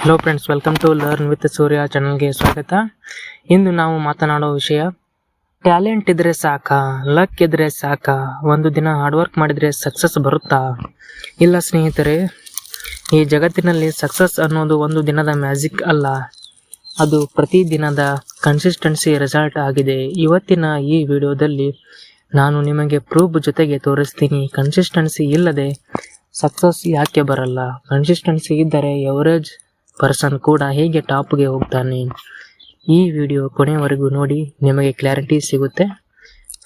Hello friends, welcome to learn with Surya ಚಾನಲ್ಗೆ ಸ್ವಾಗತ. ಇಂದು ನಾವು ಮಾತನಾಡೋ ವಿಷಯ, ಟ್ಯಾಲೆಂಟ್ ಇದ್ರೆ ಸಾಕಾ, ಲಕ್ ಇದ್ರೆ ಸಾಕಾ, ಒಂದು ದಿನ ಹಾರ್ಡ್ ವರ್ಕ್ ಮಾಡಿದ್ರೆ ಸಕ್ಸಸ್ ಬರುತ್ತಾ? ಇಲ್ಲ ಸ್ನೇಹಿತರೆ, ಈ ಜಗತ್ತಿನಲ್ಲಿ ಸಕ್ಸಸ್ ಅನ್ನೋದು ಒಂದು ದಿನದ ಮ್ಯಾಜಿಕ್ ಅಲ್ಲ, ಅದು ಪ್ರತಿದಿನದ ಕನ್ಸಿಸ್ಟೆನ್ಸಿ ರಿಸಲ್ಟ್ ಆಗಿದೆ. ಇವತ್ತಿನ ಈ ವಿಡಿಯೋದಲ್ಲಿ ನಾನು ನಿಮಗೆ ಪ್ರೂಫ್ ಜೊತೆಗೆ ತೋರಿಸ್ತೀನಿ, ಕನ್ಸಿಸ್ಟೆನ್ಸಿ ಇಲ್ಲದೆ ಸಕ್ಸಸ್ ಯಾಕೆ ಬರಲ್ಲ, ಕನ್ಸಿಸ್ಟೆನ್ಸಿ ಇದ್ದರೆ ಎವರೇಜ್ ಪರ್ಸನ್ ಕೂಡ ಹೇಗೆ ಟಾಪ್ಗೆ ಹೋಗ್ತಾನೆ. ಈ ವಿಡಿಯೋ ಕೊನೆವರೆಗೂ ನೋಡಿ, ನಿಮಗೆ ಕ್ಲಾರಿಟಿ ಸಿಗುತ್ತೆ.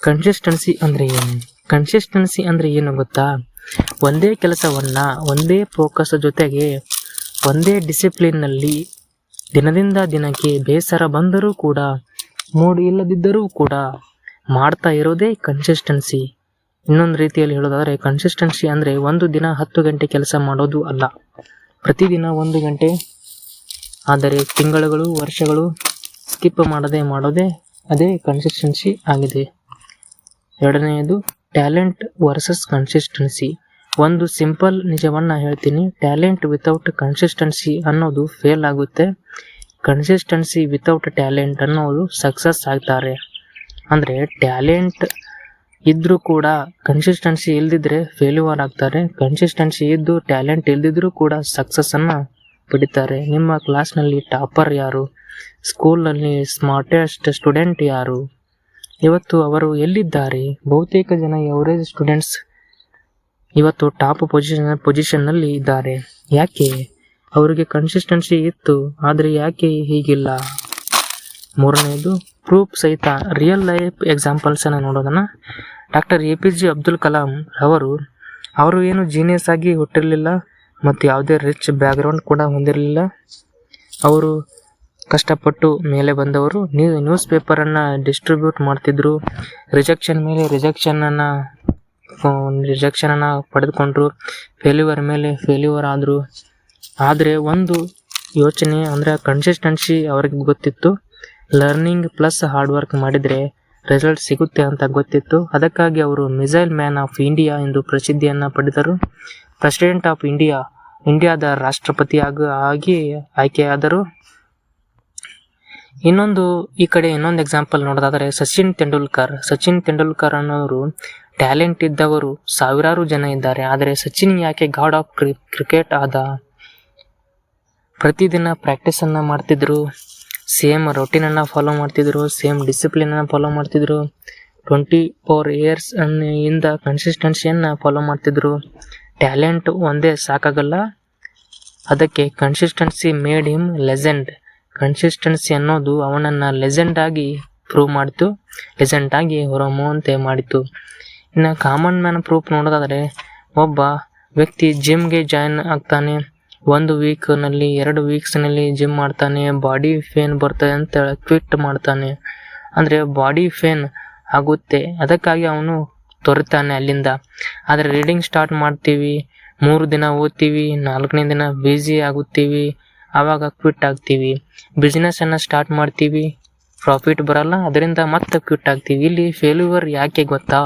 ಕನ್ಸಿಸ್ಟೆನ್ಸಿ ಅಂದರೆ ಏನು? ಕನ್ಸಿಸ್ಟೆನ್ಸಿ ಅಂದರೆ ಏನು ಗೊತ್ತಾ? ಒಂದೇ ಕೆಲಸವನ್ನು ಒಂದೇ ಫೋಕಸ್ ಜೊತೆಗೆ ಒಂದೇ ಡಿಸಿಪ್ಲಿನ್ನಲ್ಲಿ ದಿನದಿಂದ ದಿನಕ್ಕೆ ಬೇಸರ ಬಂದರೂ ಕೂಡ, ಮೂಡ್ ಇಲ್ಲದಿದ್ದರೂ ಕೂಡ ಮಾಡ್ತಾ ಇರೋದೇ ಕನ್ಸಿಸ್ಟೆನ್ಸಿ. ಇನ್ನೊಂದು ರೀತಿಯಲ್ಲಿ ಹೇಳೋದಾದರೆ, ಕನ್ಸಿಸ್ಟೆನ್ಸಿ ಅಂದರೆ ಒಂದು ದಿನ 10 ಗಂಟೆ ಕೆಲಸ ಮಾಡೋದು ಅಲ್ಲ, ಪ್ರತಿದಿನ 1 ಗಂಟೆ, ಆದರೆ ತಿಂಗಳುಗಳು ವರ್ಷಗಳು ಸ್ಕಿಪ್ ಮಾಡೋದೇ ಅದೇ ಕನ್ಸಿಸ್ಟೆನ್ಸಿ ಆಗಿದೆ. ಎರಡನೆಯದು ಟ್ಯಾಲೆಂಟ್ ವರ್ಸಸ್ ಕನ್ಸಿಸ್ಟೆನ್ಸಿ. ಒಂದು ಸಿಂಪಲ್ ನಿಜವನ್ನು ಹೇಳ್ತೀನಿ, ಟ್ಯಾಲೆಂಟ್ ವಿತೌಟ್ ಕನ್ಸಿಸ್ಟೆನ್ಸಿ ಅನ್ನೋದು ಫೇಲ್ ಆಗುತ್ತೆ, ಕನ್ಸಿಸ್ಟೆನ್ಸಿ ವಿತೌಟ್ ಟ್ಯಾಲೆಂಟ್ ಅನ್ನೋದು ಸಕ್ಸಸ್ ಆಗ್ತಾರೆ. ಅಂದರೆ ಟ್ಯಾಲೆಂಟ್ ಇದ್ದರೂ ಕೂಡ ಕನ್ಸಿಸ್ಟೆನ್ಸಿ ಇಲ್ದಿದ್ರೆ ಫೇಲ್ಯೂರ್ ಆಗ್ತಾರೆ, ಕನ್ಸಿಸ್ಟೆನ್ಸಿ ಇದ್ದು ಟ್ಯಾಲೆಂಟ್ ಇಲ್ದಿದ್ರೂ ಕೂಡ ಸಕ್ಸಸ್ಸನ್ನು ಪಡಿತಾರೆ. ನಿಮ್ಮ ಕ್ಲಾಸ್ನಲ್ಲಿ ಟಾಪರ್ ಯಾರು? ಸ್ಕೂಲ್ನಲ್ಲಿ ಸ್ಮಾರ್ಟೆಸ್ಟ್ ಸ್ಟೂಡೆಂಟ್ ಯಾರು? ಇವತ್ತು ಅವರು ಎಲ್ಲಿದ್ದಾರೆ? ಬಹುತೇಕ ಜನ ಎವರೇಜ್ ಸ್ಟೂಡೆಂಟ್ಸ್ ಇವತ್ತು ಟಾಪ್ ಪೊಸಿಷನ್ನಲ್ಲಿ ಇದ್ದಾರೆ. ಯಾಕೆ? ಅವರಿಗೆ ಕನ್ಸಿಸ್ಟೆನ್ಸಿ ಇತ್ತು, ಆದರೆ ಯಾಕೆ ಹೀಗಿಲ್ಲ? ಮೂರನೆಯದು ಪ್ರೂಫ್ ಸಹಿತ ರಿಯಲ್ ಲೈಫ್ ಎಕ್ಸಾಂಪಲ್ಸನ್ನು ನೋಡೋದನ್ನು. ಡಾಕ್ಟರ್ APJ ಅಬ್ದುಲ್ ಕಲಾಂ ಅವರು ಏನು ಜೀನಿಯಸ್ ಆಗಿ ಹುಟ್ಟಿರಲಿಲ್ಲ ಮತ್ತು ಯಾವುದೇ ರಿಚ್ ಬ್ಯಾಕ್ಗ್ರೌಂಡ್ ಕೂಡ ಹೊಂದಿರಲಿಲ್ಲ. ಅವರು ಕಷ್ಟಪಟ್ಟು ಮೇಲೆ ಬಂದವರು. ನ್ಯೂಸ್ ಪೇಪರನ್ನು ಡಿಸ್ಟ್ರಿಬ್ಯೂಟ್ ಮಾಡ್ತಿದ್ರು, ರಿಜೆಕ್ಷನ್ ಮೇಲೆ ರಿಜೆಕ್ಷನನ್ನು ಪಡೆದುಕೊಂಡ್ರು, ಫೇಲ್ಯೂರ್ ಮೇಲೆ ಫೇಲ್ಯೂರ್ ಆದರು. ಆದರೆ ಒಂದು ಯೋಚನೆ ಅಂದರೆ ಕನ್ಸಿಸ್ಟೆನ್ಸಿ ಅವ್ರಿಗೆ ಗೊತ್ತಿತ್ತು. ಲರ್ನಿಂಗ್ ಪ್ಲಸ್ ಹಾರ್ಡ್ ವರ್ಕ್ ಮಾಡಿದರೆ ರಿಸಲ್ಟ್ ಸಿಗುತ್ತೆ ಅಂತ ಗೊತ್ತಿತ್ತು. ಅದಕ್ಕಾಗಿ ಅವರು ಮಿಸೈಲ್ ಮ್ಯಾನ್ ಆಫ್ ಇಂಡಿಯಾ ಎಂದು ಪ್ರಸಿದ್ಧಿಯನ್ನು ಪಡೆದರು. ಪ್ರೆಸಿಡೆಂಟ್ ಆಫ್ ಇಂಡಿಯಾದ ರಾಷ್ಟ್ರಪತಿಯಾಗಿ ಆಯ್ಕೆಯಾದರು. ಇನ್ನೊಂದು ಎಕ್ಸಾಂಪಲ್ ನೋಡೋದಾದರೆ ಸಚಿನ್ ತೆಂಡೂಲ್ಕರ್ ಅನ್ನೋರು ಟ್ಯಾಲೆಂಟ್ ಇದ್ದವರು ಸಾವಿರಾರು ಜನ ಇದ್ದಾರೆ. ಆದರೆ ಸಚಿನ್ ಯಾಕೆ ಗಾಡ್ ಆಫ್ ಕ್ರಿಕೆಟ್ ಆದ? ಪ್ರತಿದಿನ ಪ್ರಾಕ್ಟೀಸನ್ನು ಮಾಡ್ತಿದ್ರು, ಸೇಮ್ ರೊಟೀನನ್ನು ಫಾಲೋ ಮಾಡ್ತಿದ್ರು, ಸೇಮ್ ಡಿಸಿಪ್ಲಿನನ್ನು ಫಾಲೋ ಮಾಡ್ತಿದ್ರು, 24 ಇಯರ್ಸ್ ಇಂದ ಕನ್ಸಿಸ್ಟೆನ್ಸಿಯನ್ನು ಫಾಲೋ ಮಾಡ್ತಿದ್ರು. ಟ್ಯಾಲೆಂಟ್ ಒಂದೇ ಸಾಕಾಗಲ್ಲ, ಅದಕ್ಕೆ consistency made him legend. Consistency ಅನ್ನೋದು ಅವನನ್ನು ಲೆಜೆಂಡ್ ಆಗಿ ಪ್ರೂವ್ ಮಾಡಿತು, ಲೆಜೆಂಡ್ ಆಗಿ ಹೊರಹೊಮ್ಮುವಂತೆ ಮಾಡಿತು. ಇನ್ನು ಕಾಮನ್ ಮ್ಯಾನ್ ಪ್ರೂಫ್ ನೋಡೋದಾದರೆ, ಒಬ್ಬ ವ್ಯಕ್ತಿ ಜಿಮ್ಗೆ ಜಾಯಿನ್ ಆಗ್ತಾನೆ, 1 ವೀಕ್ನಲ್ಲಿ 2 ವೀಕ್ಸ್ನಲ್ಲಿ ಜಿಮ್ ಮಾಡ್ತಾನೆ, ಬಾಡಿ ಫೇನ್ ಬರ್ತದೆ ಅಂತ ಕ್ವಿಟ್ ಮಾಡ್ತಾನೆ. ಅಂದರೆ ಬಾಡಿ ಫೇನ್ ಆಗುತ್ತೆ, ಅದಕ್ಕಾಗಿ ಅವನು ತೊರೆತಾನೆ ಅಲ್ಲಿಂದ. ಆದರೆ ರೀಡಿಂಗ್ ಸ್ಟಾರ್ಟ್ ಮಾಡ್ತೀವಿ, 3 ದಿನ ಓದ್ತೀವಿ, 4ನೇ ದಿನ ಬ್ಯುಸಿ ಆಗುತ್ತೀವಿ, ಆವಾಗ ಕ್ವಿಟ್ ಆಗ್ತೀವಿ. ಬಿಸ್ನೆಸ್ಸನ್ನು ಸ್ಟಾರ್ಟ್ ಮಾಡ್ತೀವಿ, ಪ್ರಾಫಿಟ್ ಬರಲ್ಲ, ಅದರಿಂದ ಮತ್ತೆ ಕ್ವಿಟ್ ಆಗ್ತೀವಿ. ಇಲ್ಲಿ ಫೇಲ್ಯೂರ್ ಯಾಕೆ ಗೊತ್ತಾ?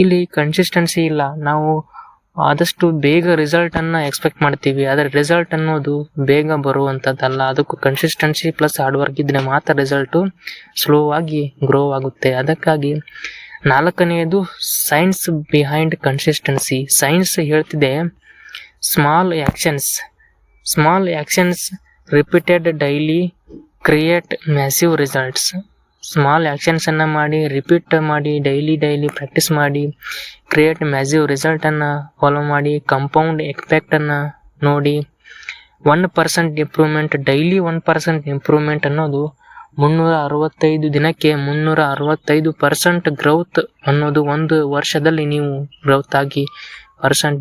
ಇಲ್ಲಿ ಕನ್ಸಿಸ್ಟೆನ್ಸಿ ಇಲ್ಲ. ನಾವು ಆದಷ್ಟು ಬೇಗ ರಿಸಲ್ಟನ್ನು ಎಕ್ಸ್ಪೆಕ್ಟ್ ಮಾಡ್ತೀವಿ, ಆದರೆ ರಿಸಲ್ಟ್ ಅನ್ನೋದು ಬೇಗ ಬರುವಂಥದ್ದಲ್ಲ. ಅದಕ್ಕೂ ಕನ್ಸಿಸ್ಟೆನ್ಸಿ ಪ್ಲಸ್ ಹಾರ್ಡ್ ವರ್ಕ್ ಇದ್ದರೆ ಮಾತ್ರ ರಿಸಲ್ಟು ಸ್ಲೋ ಆಗಿ ಗ್ರೋ ಆಗುತ್ತೆ. ಅದಕ್ಕಾಗಿ 4ನೇದು ಸೈನ್ಸ್ ಬಿಹೈಂಡ್ ಕನ್ಸಿಸ್ಟೆನ್ಸಿ. ಸೈನ್ಸ್ ಹೇಳ್ತಿದೆ, small actions repeated daily create massive results. Small ಆ್ಯಕ್ಷನ್ಸನ್ನು ಮಾಡಿ, ರಿಪೀಟ್ ಮಾಡಿ, ಡೈಲಿ ಪ್ರಾಕ್ಟೀಸ್ ಮಾಡಿ, ಕ್ರಿಯೇಟ್ ಮ್ಯಾಸಿವ್ ರಿಸಲ್ಟನ್ನು ಫಾಲೋ ಮಾಡಿ, ಕಂಪೌಂಡ್ ಎಫೆಕ್ಟನ್ನು ನೋಡಿ. 1% ಇಂಪ್ರೂವ್ಮೆಂಟ್, ಡೈಲಿ 1% ಇಂಪ್ರೂವ್ಮೆಂಟ್ ಅನ್ನೋದು 365 ದಿನಕ್ಕೆ 365% ಗ್ರೌತ್ ಅನ್ನೋದು 1 ವರ್ಷದಲ್ಲಿ ನೀವು ಗ್ರೌತ್ ಆಗಿ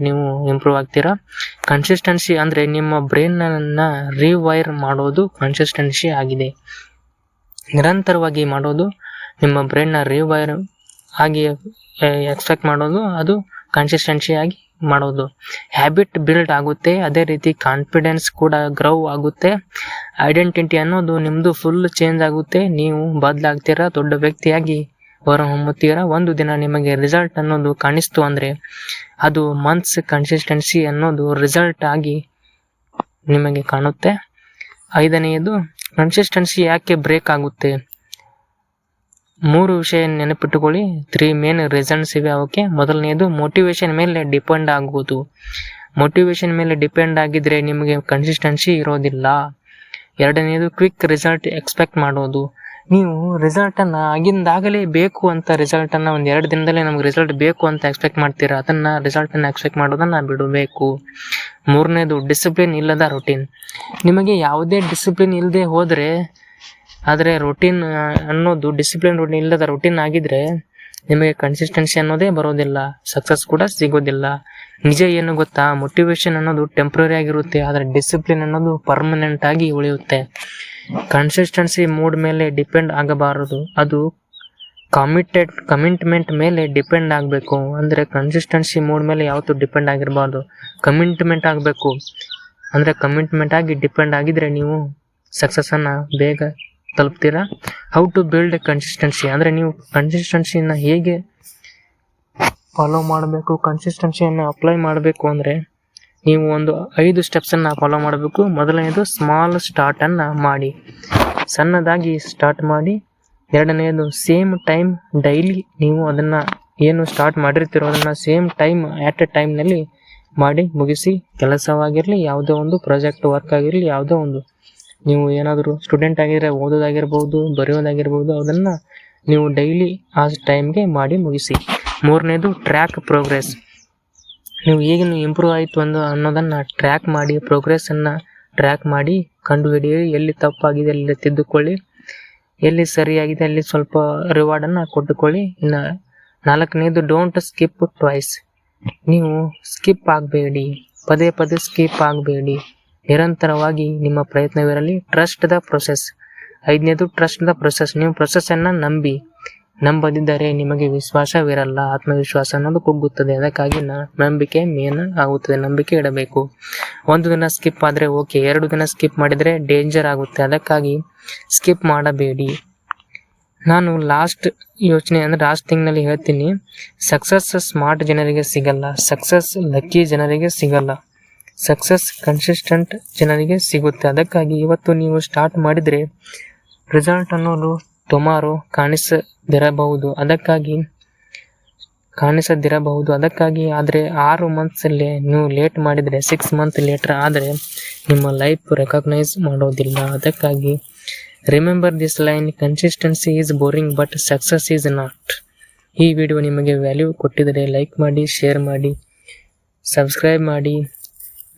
ನೀವು ಇಂಪ್ರೂವ್ ಆಗ್ತೀರಾ. ಕನ್ಸಿಸ್ಟೆನ್ಸಿ ಅಂದರೆ ನಿಮ್ಮ ಬ್ರೈನನ್ನು ರಿವೈರ್ ಮಾಡೋದು ಕನ್ಸಿಸ್ಟೆನ್ಸಿ ಆಗಿದೆ. ನಿರಂತರವಾಗಿ ಮಾಡೋದು, ನಿಮ್ಮ ಬ್ರೈನ್ನ ರಿವೈರ್ ಆಗಿ ಎಕ್ಸ್ಪೆಕ್ಟ್ ಮಾಡೋದು, ಅದು ಕನ್ಸಿಸ್ಟೆನ್ಸಿ ಆಗಿ ಮಾಡೋದು. ಹ್ಯಾಬಿಟ್ ಬಿಲ್ಡ್ ಆಗುತ್ತೆ, ಅದೇ ರೀತಿ ಕಾನ್ಫಿಡೆನ್ಸ್ ಕೂಡ ಗ್ರೋ ಆಗುತ್ತೆ. ಐಡೆಂಟಿಟಿ ಅನ್ನೋದು ನಿಮ್ಮದು ಫುಲ್ ಚೇಂಜ್ ಆಗುತ್ತೆ, ನೀವು ಬದಲಾಗ್ತೀರಾ, ದೊಡ್ಡ ವ್ಯಕ್ತಿಯಾಗಿ ಹೊರಹೊಮ್ಮುತ್ತೀರಾ. ಒಂದು ದಿನ ನಿಮಗೆ ರಿಸಲ್ಟ್ ಅನ್ನೋದು ಕಾಣಿಸ್ತು ಅಂದರೆ ಅದು ಮಂತ್ಸ್ ಕನ್ಸಿಸ್ಟೆನ್ಸಿ ಅನ್ನೋದು ರಿಸಲ್ಟ್ ಆಗಿ ನಿಮಗೆ ಕಾಣುತ್ತೆ. ಐದನೆಯದು ಕನ್ಸಿಸ್ಟೆನ್ಸಿ ಯಾಕೆ ಬ್ರೇಕ್ ಆಗುತ್ತೆ. 3 ವಿಷಯ ನೆನಪಿಟ್ಟುಕೊಳ್ಳಿ. 3 ಮೇನ್ ರೀಸನ್ಸ್ ಇವೆ ಅವಕ್ಕೆ. ಮೊದಲನೆಯದು ಮೋಟಿವೇಶನ್ ಮೇಲೆ ಡಿಪೆಂಡ್ ಆಗುವುದು. ಮೋಟಿವೇಶನ್ ಮೇಲೆ ಡಿಪೆಂಡ್ ಆಗಿದ್ರೆ ನಿಮಗೆ ಕನ್ಸಿಸ್ಟೆನ್ಸಿ ಇರೋದಿಲ್ಲ. ಎರಡನೆಯದು ಕ್ವಿಕ್ ರಿಸಲ್ಟ್ ಎಕ್ಸ್ಪೆಕ್ಟ್ ಮಾಡೋದು. ನೀವು ರಿಸಲ್ಟನ್ನು ಆಗಿಂದಾಗಲೇ ಬೇಕು ಅಂತ ರಿಸಲ್ಟನ್ನು ಒಂದು 2 ದಿನದಲ್ಲೇ ನಮ್ಗೆ ರಿಸಲ್ಟ್ ಬೇಕು ಅಂತ ಎಕ್ಸ್ಪೆಕ್ಟ್ ಮಾಡ್ತೀರಾ, ಅದನ್ನು ರಿಸಲ್ಟನ್ನು ಎಕ್ಸ್ಪೆಕ್ಟ್ ಮಾಡೋದನ್ನು ಬಿಡಬೇಕು. ಮೂರನೇದು ಡಿಸಿಪ್ಲಿನ್ ಇಲ್ಲದ ರೊಟೀನ್. ನಿಮಗೆ ಯಾವುದೇ ಡಿಸಿಪ್ಲಿನ್ ಇಲ್ಲದೆ ಹೋದರೆ, ಆದರೆ ರೊಟೀನ್ ಅನ್ನೋದು ಡಿಸಿಪ್ಲಿನ್ ರೊಟೀನ್ ಇಲ್ಲದ ರೊಟೀನ್ ಆಗಿದ್ರೆ ನಿಮಗೆ ಕನ್ಸಿಸ್ಟೆನ್ಸಿ ಅನ್ನೋದೇ ಬರೋದಿಲ್ಲ, ಸಕ್ಸಸ್ ಕೂಡ ಸಿಗೋದಿಲ್ಲ. ನಿಜ ಏನು ಗೊತ್ತಾ, ಮೋಟಿವೇಶನ್ ಅನ್ನೋದು ಟೆಂಪ್ರರಿ ಆಗಿರುತ್ತೆ, ಆದರೆ ಡಿಸಿಪ್ಲಿನ್ ಅನ್ನೋದು ಪರ್ಮನೆಂಟ್ ಆಗಿ ಉಳಿಯುತ್ತೆ. ಕನ್ಸಿಸ್ಟೆನ್ಸಿ ಮೂಡ್ ಮೇಲೆ ಡಿಪೆಂಡ್ ಆಗಬಾರದು, ಅದು ಕಮಿಟ್ಮೆಂಟ್ ಮೇಲೆ ಡಿಪೆಂಡ್ ಆಗಬೇಕು. ಅಂದರೆ ಕನ್ಸಿಸ್ಟೆನ್ಸಿ ಮೂಡ್ ಮೇಲೆ ಯಾವತ್ತೂ ಡಿಪೆಂಡ್ ಆಗಿರಬಾರ್ದು, ಕಮಿಟ್ಮೆಂಟ್ ಆಗಬೇಕು. ಅಂದರೆ ಕಮಿಟ್ಮೆಂಟ್ ಆಗಿ ಡಿಪೆಂಡ್ ಆಗಿದ್ರೆ ನೀವು ಸಕ್ಸಸ್ಸನ್ನು ಬೇಗ ತಲುಪ್ತೀರಾ. ಹೌ ಟು ಬಿಲ್ಡ್ ಕನ್ಸಿಸ್ಟೆನ್ಸಿ ಅಂದರೆ ನೀವು ಕನ್ಸಿಸ್ಟೆನ್ಸಿಯನ್ನು ಹೇಗೆ ಫಾಲೋ ಮಾಡಬೇಕು, ಕನ್ಸಿಸ್ಟೆನ್ಸಿಯನ್ನು ಅಪ್ಲೈ ಮಾಡಬೇಕು ಅಂದರೆ ನೀವು ಒಂದು 5 ಸ್ಟೆಪ್ಸನ್ನು ಫಾಲೋ ಮಾಡಬೇಕು. ಮೊದಲನೇದು ಸ್ಮಾಲ್ ಸ್ಟಾರ್ಟನ್ನು ಮಾಡಿ, ಸಣ್ಣದಾಗಿ ಸ್ಟಾರ್ಟ್ ಮಾಡಿ. ಎರಡನೆಯದು ಸೇಮ್ ಟೈಮ್ ಡೈಲಿ ನೀವು ಅದನ್ನು ಏನು ಸ್ಟಾರ್ಟ್ ಮಾಡಿರ್ತೀರೋ ಅದನ್ನು ಸೇಮ್ ಟೈಮ್ ಆಟ್ ಎ ಟೈಮ್ನಲ್ಲಿ ಮಾಡಿ ಮುಗಿಸಿ. ಕೆಲಸವಾಗಿರಲಿ, ಯಾವುದೋ ಒಂದು ಪ್ರಾಜೆಕ್ಟ್ ವರ್ಕ್ ಆಗಿರಲಿ, ಯಾವುದೋ ಒಂದು ನೀವು ಏನಾದರೂ ಸ್ಟೂಡೆಂಟ್ ಆಗಿದ್ರೆ ಓದೋದಾಗಿರ್ಬೋದು, ಬರೆಯೋದಾಗಿರ್ಬೋದು, ಅದನ್ನು ನೀವು ಡೈಲಿ ಆ ಟೈಮ್ಗೆ ಮಾಡಿ ಮುಗಿಸಿ. ಮೂರನೇದು ಟ್ರ್ಯಾಕ್ ಪ್ರೋಗ್ರೆಸ್. ನೀವು ಈಗಿನ ಇಂಪ್ರೂವ್ ಆಯಿತು ಅನ್ನೋದನ್ನು ಟ್ರ್ಯಾಕ್ ಮಾಡಿ, ಪ್ರೋಗ್ರೆಸ್ಸನ್ನು ಟ್ರ್ಯಾಕ್ ಮಾಡಿ ಕಂಡುಹಿಡಿಯಿರಿ. ಎಲ್ಲಿ ತಪ್ಪಾಗಿದೆ ಅಲ್ಲಿ ತಿದ್ದುಕೊಳ್ಳಿ, ಎಲ್ಲಿ ಸರಿಯಾಗಿದೆ ಅಲ್ಲಿ ಸ್ವಲ್ಪ ರಿವಾರ್ಡನ್ನು ಕೊಟ್ಟುಕೊಳ್ಳಿ. ಇನ್ನು ನಾಲ್ಕನೇದು ಡೋಂಟ್ ಸ್ಕಿಪ್ ಟ್ವೈಸ್. ನೀವು ಸ್ಕಿಪ್ ಆಗಬೇಡಿ, ಪದೇ ಪದೇ ಸ್ಕಿಪ್ ಆಗಬೇಡಿ, ನಿರಂತರವಾಗಿ ನಿಮ್ಮ ಪ್ರಯತ್ನವಿರಲಿ. Trust the process. ಐದನೇದು ಟ್ರಸ್ಟ್ ದ ಪ್ರೊಸೆಸ್. ನೀವು ಪ್ರೊಸೆಸ್ಸನ್ನು ನಂಬದಿದ್ದರೆ ನಿಮಗೆ ವಿಶ್ವಾಸವಿರಲ್ಲ, ಆತ್ಮವಿಶ್ವಾಸ ಅನ್ನೋದು ಕುಗ್ಗುತ್ತದೆ. ಅದಕ್ಕಾಗಿ ನಂಬಿಕೆ ಮೇನ್ ಆಗುತ್ತದೆ, ನಂಬಿಕೆ ಇಡಬೇಕು. 1 ದಿನ ಸ್ಕಿಪ್ ಆದರೆ ಓಕೆ, 2 ದಿನ ಸ್ಕಿಪ್ ಮಾಡಿದರೆ ಡೇಂಜರ್ ಆಗುತ್ತೆ, ಅದಕ್ಕಾಗಿ ಸ್ಕಿಪ್ ಮಾಡಬೇಡಿ. ನಾನು ಲಾಸ್ಟ್ ತಿಂಗ್ನಲ್ಲಿ ಹೇಳ್ತೀನಿ, ಸಕ್ಸಸ್ ಸ್ಮಾರ್ಟ್ ಜನರಿಗೆ ಸಿಗಲ್ಲ, ಸಕ್ಸಸ್ ಲಕ್ಕಿ ಜನರಿಗೆ ಸಿಗಲ್ಲ, ಸಕ್ಸಸ್ ಕನ್ಸಿಸ್ಟೆಂಟ್ ಜನರಿಗೆ ಸಿಗುತ್ತೆ. ಅದಕ್ಕಾಗಿ ಇವತ್ತು ನೀವು ಸ್ಟಾರ್ಟ್ ಮಾಡಿದರೆ ರಿಸಲ್ಟ್ ಅನ್ನೋದು ಟೊಮಾರೋ ಕಾಣಿಸದಿರಬಹುದು. ಅದಕ್ಕಾಗಿ ಆದರೆ 6 ಮಂತ್ಸಲ್ಲೇ ನೀವು ಲೇಟ್ ಮಾಡಿದರೆ, 6 ಮಂತ್ ಲೇಟರ್ ಆದರೆ ನಿಮ್ಮ ಲೈಫ್ ರೆಕಗ್ನೈಸ್ ಮಾಡೋದಿಲ್ಲ. ಅದಕ್ಕಾಗಿ remember this line, consistency is boring but success is not. ಈ ವಿಡಿಯೋ ನಿಮಗೆ ವ್ಯಾಲ್ಯೂ ಕೊಟ್ಟಿದರೆ ಲೈಕ್ ಮಾಡಿ, ಶೇರ್ ಮಾಡಿ, ಸಬ್ಸ್ಕ್ರೈಬ್ ಮಾಡಿ.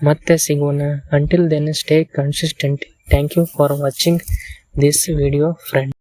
ಮತ್ತೆ ಸಿಗೋಣ. Until then stay consistent. Thank you for watching this video friend.